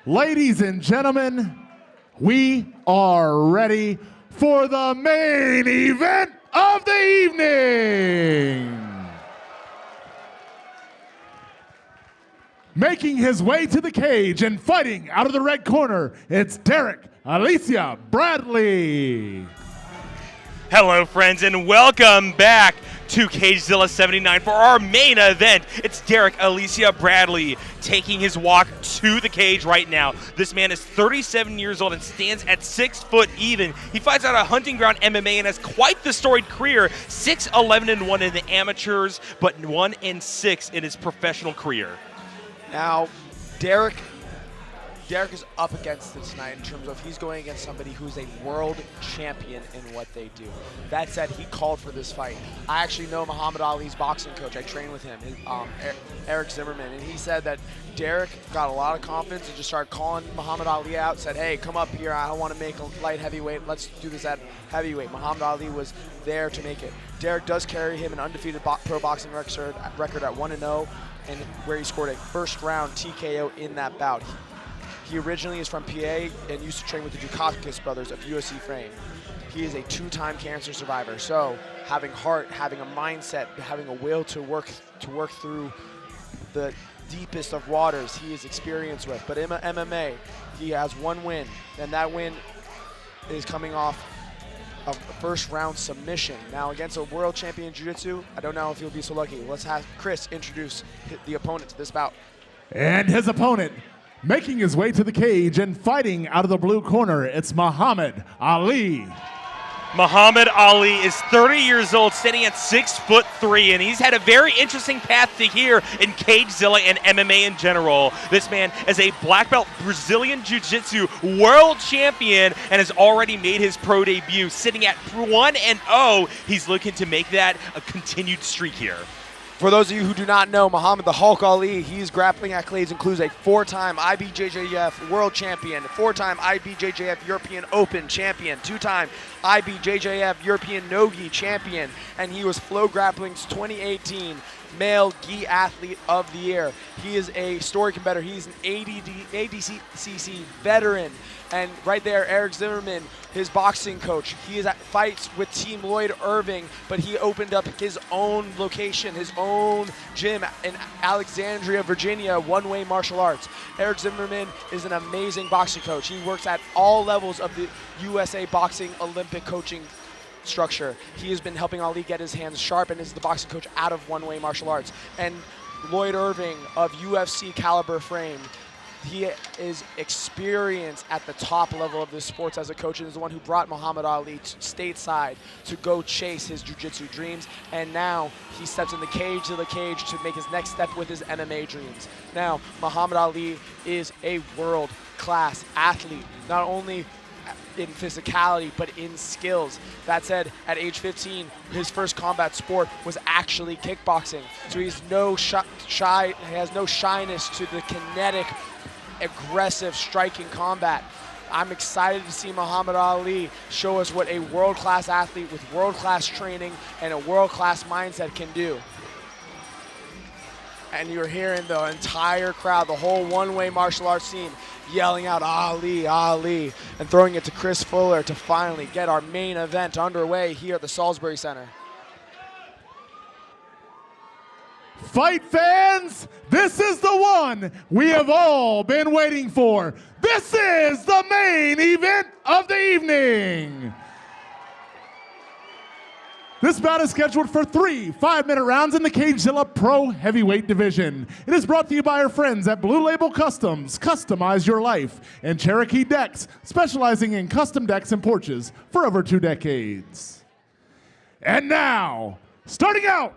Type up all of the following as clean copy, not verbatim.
Ladies and gentlemen, we are ready for the main event of the evening. Making his way to the cage and fighting out of the red corner, it's Derrick Alicea-Bradley. Hello, friends, and welcome back to CageZilla 79 for our main event. It's Derrick Alicea-Bradley taking his walk to the cage right now. This man is 37 years old and stands at 6 foot even. He fights out of hunting ground MMA and has quite the storied career. 6-11-1 in the amateurs, but 1-6 in his professional career. Now, Derrick is up against it tonight in terms of he's going against somebody who's a world champion in what they do. That said, he called for this fight. I actually know Mahamed Aly's boxing coach. I trained with him, Eric Zimmerman, and he said that Derrick got a lot of confidence and just started calling Mahamed Aly out, said, hey, come up here. I don't want to make a light heavyweight. Let's do this at heavyweight. Mahamed Aly was there to make it. Derrick does carry him an undefeated pro boxing record at 1-0, and where he scored a first-round TKO in that bout. He originally is from PA and used to train with the Dukakis brothers of UFC fame. He is a 2-time cancer survivor. So having heart, having a mindset, having a will to work through the deepest of waters he is experienced with. But in MMA, he has one win, and that win is coming off a first-round submission. Now against a world champion in Jiu-Jitsu, I don't know if he'll be so lucky. Let's have Chris introduce the opponent to this bout. And his opponent, making his way to the cage and fighting out of the blue corner, it's Mahamed Aly. Mahamed Aly is 30 years old, standing at 6'3", and he's had a very interesting path to here in CageZilla and MMA in general. This man is a black belt Brazilian Jiu-Jitsu world champion and has already made his pro debut, sitting at 1-0. He's looking to make that a continued streak here. For those of you who do not know, Muhammad the Hulk Ali, his grappling accolades includes a 4-time IBJJF world champion, 4-time IBJJF European Open champion, 2-time IBJJF European Nogi champion, and he was Flow Grappling's 2018 Male Gi Athlete of the Year. He is a story competitor. He's an ADCC veteran. And right there, Eric Zimmerman, his boxing coach. He fights with Team Lloyd Irving, but he opened up his own location, his own gym in Alexandria, Virginia, one-way martial arts. Eric Zimmerman is an amazing boxing coach. He works at all levels of the USA Boxing Olympic coaching structure. He has been helping Ali get his hands sharp and is the boxing coach out of one-way martial arts. And Lloyd Irving of UFC caliber frame. He is experienced at the top level of this sports as a coach and is the one who brought Mahamed Aly stateside to go chase his jiu-jitsu dreams. And now he steps in the cage to make his next step with his MMA dreams. Now, Mahamed Aly is a world-class athlete, not only in physicality, but in skills. That said, at age 15, his first combat sport was actually kickboxing. So he's he has no shyness to the kinetic, aggressive striking combat. I'm excited to see Mahamed Aly show us what a world-class athlete with world-class training and a world-class mindset can do. And you're hearing the entire crowd, the whole one-way martial arts scene, yelling out Ali, Ali, and throwing it to Chris Fuller to finally get our main event underway here at the Salisbury Center. Fight fans, this is the one we have all been waiting for. This is the main event of the evening. This bout is scheduled for 3 5-minute rounds in the CageZilla Pro Heavyweight Division. It is brought to you by our friends at Blue Label Customs, Customize Your Life, and Cherokee Decks, specializing in custom decks and porches for over 2 decades. And now, starting out,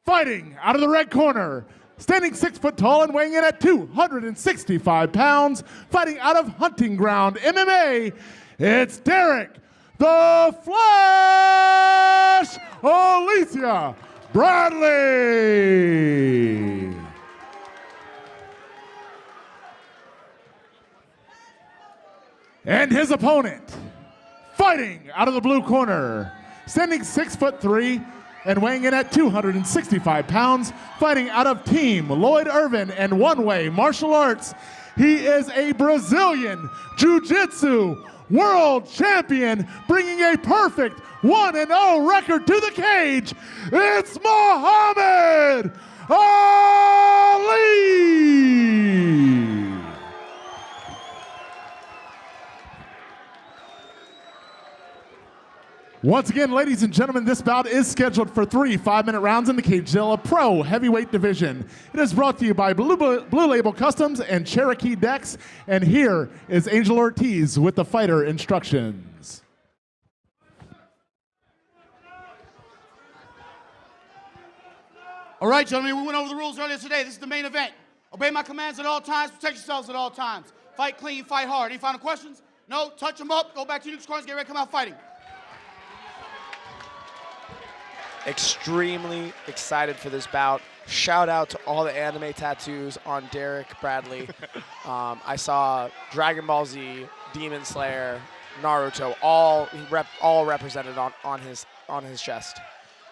fighting out of the red corner, standing 6 foot tall and weighing in at 265 pounds, fighting out of hunting ground MMA, it's Derrick the Flash Alicea-Bradley. And his opponent, fighting out of the blue corner, standing 6'3", And weighing in at 265 pounds, fighting out of Team Lloyd Irvin and One Way Martial Arts, he is a Brazilian Jiu-Jitsu world champion, bringing a perfect 1-0 record to the cage. It's Mahamed Aly! Once again, ladies and gentlemen, this bout is scheduled for 3 5-minute rounds in the CageZilla Pro Heavyweight Division. It is brought to you by Blue Label Customs and Cherokee Decks. And here is Angel Ortiz with the fighter instructions. All right, gentlemen, we went over the rules earlier today. This is the main event. Obey my commands at all times. Protect yourselves at all times. Fight clean, fight hard. Any final questions? No? Touch them up. Go back to your neutral corners. Get ready to come out fighting. Extremely excited for this bout. Shout out to all the anime tattoos on Derrick Bradley. I saw Dragon Ball Z, Demon Slayer, Naruto, all represented on his chest.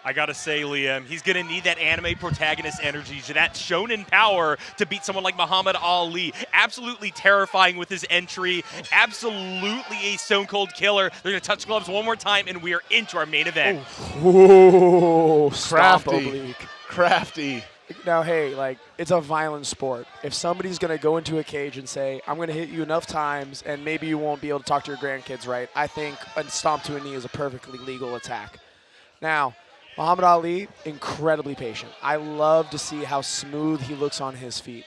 I gotta say, Liam, he's gonna need that anime protagonist energy, that shonen power to beat someone like Mahamed Aly. Absolutely terrifying with his entry. Absolutely a stone cold killer. They're gonna touch gloves one more time, and we are into our main event. Ooh, crafty. Crafty. Now, hey, like, it's a violent sport. If somebody's going to go into a cage and say, I'm going to hit you enough times and maybe you won't be able to talk to your grandkids right, I think a stomp to a knee is a perfectly legal attack. Now, Mahamed Aly, incredibly patient. I love to see how smooth he looks on his feet.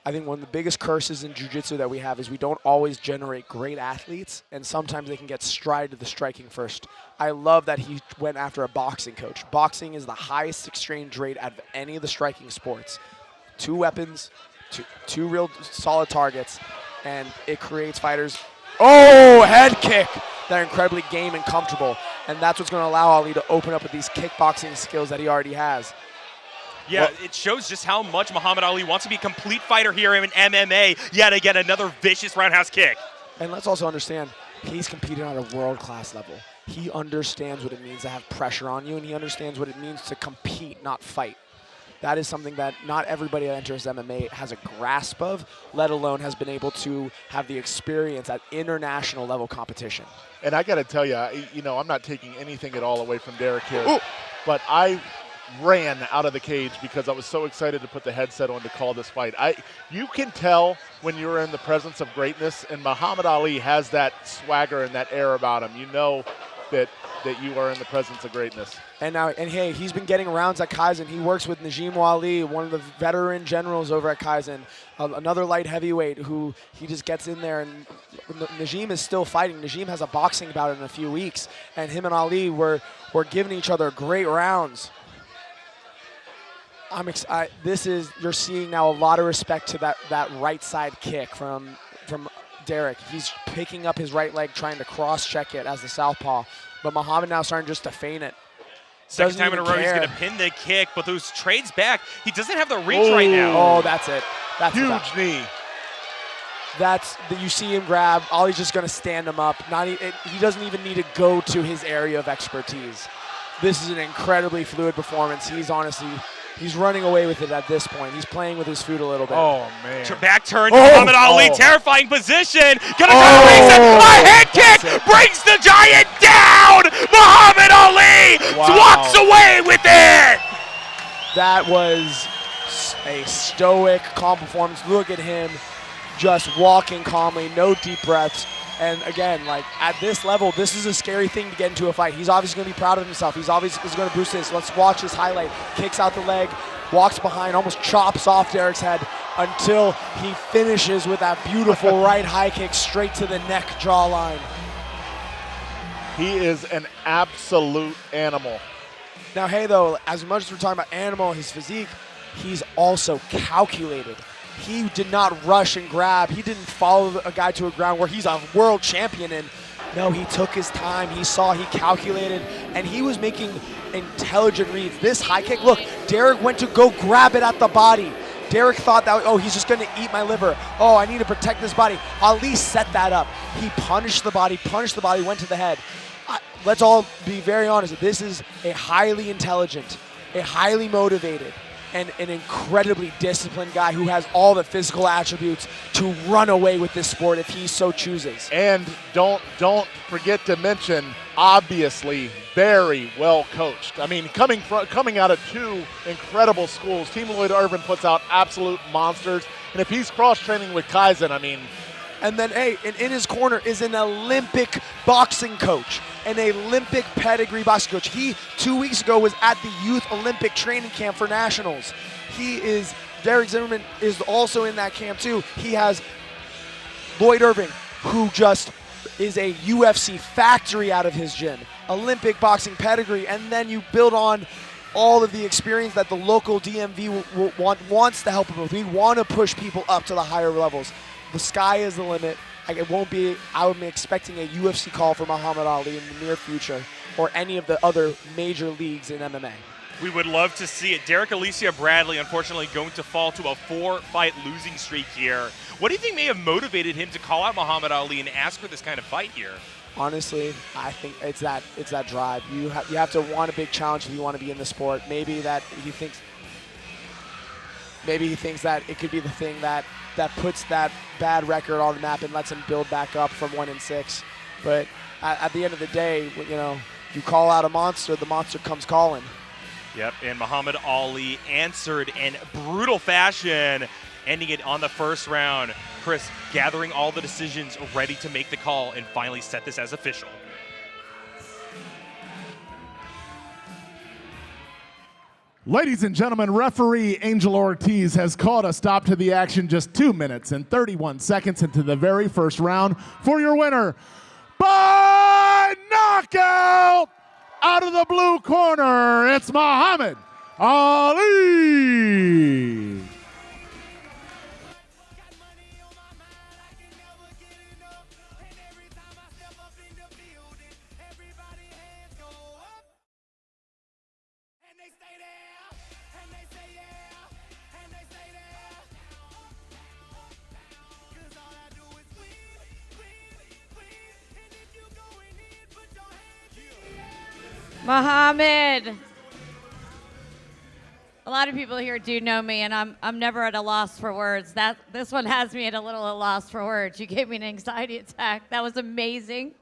I think one of the biggest curses in jiu-jitsu that we have is we don't always generate great athletes, and sometimes they can get stride to the striking first. I love that he went after a boxing coach. Boxing is the highest exchange rate out of any of the striking sports. 2 weapons, two real solid targets, and it creates fighters. Oh, head kick! That are incredibly game and comfortable, and that's what's going to allow Ali to open up with these kickboxing skills that he already has. Yeah, it shows just how much Mahamed Aly wants to be a complete fighter here in MMA. Yet again, another vicious roundhouse kick. And let's also understand, he's competing at a world-class level. He understands what it means to have pressure on you, and he understands what it means to compete, not fight. That is something that not everybody that enters MMA has a grasp of, let alone has been able to have the experience at international level competition. And I got to tell you, I'm not taking anything at all away from Derrick here, but I ran out of the cage because I was so excited to put the headset on to call this fight. You can tell when you're in the presence of greatness, and Mahamed Aly has that swagger and that air about him. You know that you are in the presence of greatness. And hey, he's been getting rounds at Kaizen. He works with Najim Wali, one of the veteran generals over at Kaizen, another light heavyweight who he just gets in there, and Najim is still fighting. Najim has a boxing bout in a few weeks, and him and Ali were giving each other great rounds. You're seeing now a lot of respect to that right side kick from Derrick. He's picking up his right leg, trying to cross-check it as the southpaw. But Mahamed now starting just to feint it. Second time in a row, he's going to pin the kick, but those trades back, he doesn't have the reach right now. Oh, that's it. That's huge knee. You see him grab. Ali's just going to stand him up. He doesn't even need to go to his area of expertise. This is an incredibly fluid performance. He's running away with it at this point. He's playing with his food a little bit. Oh, man. Back turn to Mahamed Aly. Terrifying position. Gonna try to raise it. A head kick brings the giant down. Mahamed Aly walks away with it. That was a stoic, calm performance. Look at him just walking calmly, no deep breaths. And again, like at this level, this is a scary thing to get into a fight. He's obviously going to be proud of himself. He's obviously going to boost this. Let's watch his highlight. Kicks out the leg, walks behind, almost chops off Derrick's head until he finishes with that beautiful right high kick straight to the neck jawline. He is an absolute animal. Now, hey, though, as much as we're talking about animal, his physique, he's also calculated. He did not rush and grab. He didn't follow a guy to a ground where he's a world champion in. No, he took his time. He calculated, and he was making intelligent reads. This high kick, look, Derrick went to go grab it at the body. Derrick thought that, he's just going to eat my liver. Oh, I need to protect this body. Ali set that up. He punished the body, went to the head. let's all be very honest. This is a highly intelligent, a highly motivated, and an incredibly disciplined guy who has all the physical attributes to run away with this sport if he so chooses. And don't forget to mention, obviously, very well coached. I mean, coming out of two incredible schools, Team Lloyd Irvin puts out absolute monsters. And if he's cross-training with Kaizen, I mean. And then, hey, and in his corner is an Olympic boxing coach, an Olympic pedigree boxing coach. He, 2 weeks ago, was at the Youth Olympic training camp for nationals. Derrick Zimmerman is also in that camp too. He has Lloyd Irving, who just is a UFC factory out of his gym, Olympic boxing pedigree, and then you build on all of the experience that the local DMV wants to help him with. We want to push people up to the higher levels. The sky is the limit. I would be expecting a UFC call for Mahamed Aly in the near future, or any of the other major leagues in MMA. We would love to see it. Derrick Alicea-Bradley, unfortunately, going to fall to a 4-fight losing streak here. What do you think may have motivated him to call out Mahamed Aly and ask for this kind of fight here? Honestly, I think it's that drive. You have to want a big challenge if you want to be in the sport. Maybe he thinks that it could be the thing that puts that bad record on the map and lets him build back up from 1-6. But at the end of the day, you call out a monster, the monster comes calling. Yep, and Mahamed Aly answered in brutal fashion, ending it on the first round. Chris, gathering all the decisions, ready to make the call and finally set this as official. Ladies and gentlemen, referee Angel Ortiz has called a stop to the action just 2 minutes and 31 seconds into the very first round for your winner by knockout out of the blue corner. It's Mahamed Aly. Mahamed. A lot of people here do know me, and I'm never at a loss for words. This one has me at a little at a loss for words. You gave me an anxiety attack. That was amazing.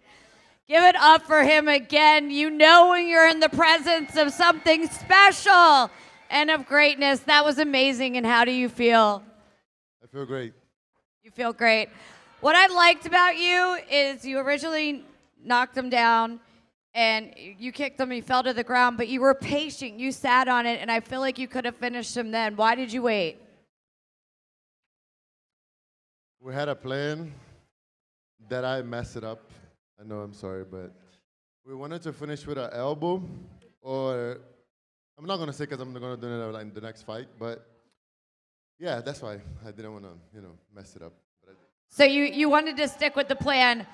Give it up for him again. You know when you're in the presence of something special and of greatness. That was amazing. And how do you feel? I feel great. You feel great. What I liked about you is you originally knocked him down, and you kicked him, he fell to the ground, but you were patient. You sat on it, and I feel like you could have finished him then. Why did you wait? We had a plan that I messed it up. I know, I'm sorry, but we wanted to finish with an elbow, or I'm not going to say because I'm going to do it in the next fight, but yeah, that's why I didn't want to, mess it up. So you wanted to stick with the plan.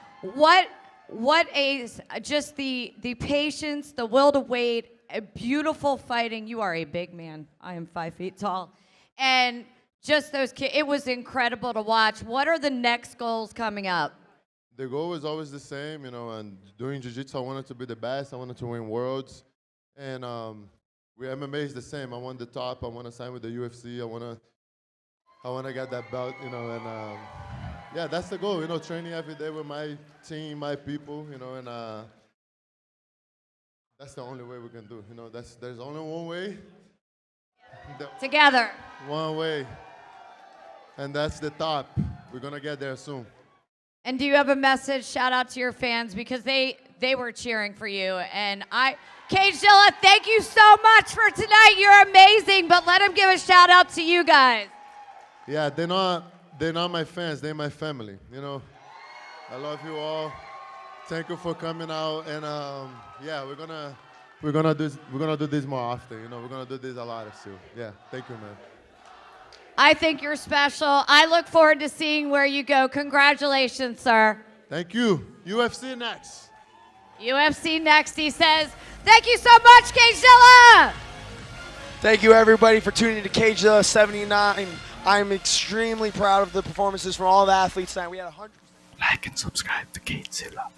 Just the patience, the will to wait, a beautiful fighting. You are a big man. I am 5 feet tall. And just those kids, it was incredible to watch. What are the next goals coming up? The goal is always the same, and doing jiu-jitsu, I wanted to be the best. I wanted to win worlds. And MMA is the same. I want the top. I want to sign with the UFC. I want to get that belt, and yeah, that's the goal, training every day with my team, my people, and that's the only way we can do. There's only one way. Together. One way. And that's the top. We're going to get there soon. And do you have a message? Shout out to your fans, because they were cheering for you. And CageZilla, thank you so much for tonight. You're amazing, but let them give a shout out to you guys. Yeah, they're not my fans, they're my family, I love you all. Thank you for coming out, and yeah, we're gonna do this more often, we're gonna do this a lot too. Yeah, thank you, man. I think you're special. I look forward to seeing where you go. Congratulations, sir. Thank you. UFC next. UFC next, he says. Thank you so much, CageZilla. Thank you, everybody, for tuning in to CageZilla 79. I'm extremely proud of the performances from all the athletes tonight. We had 100. Like and subscribe to CageZilla.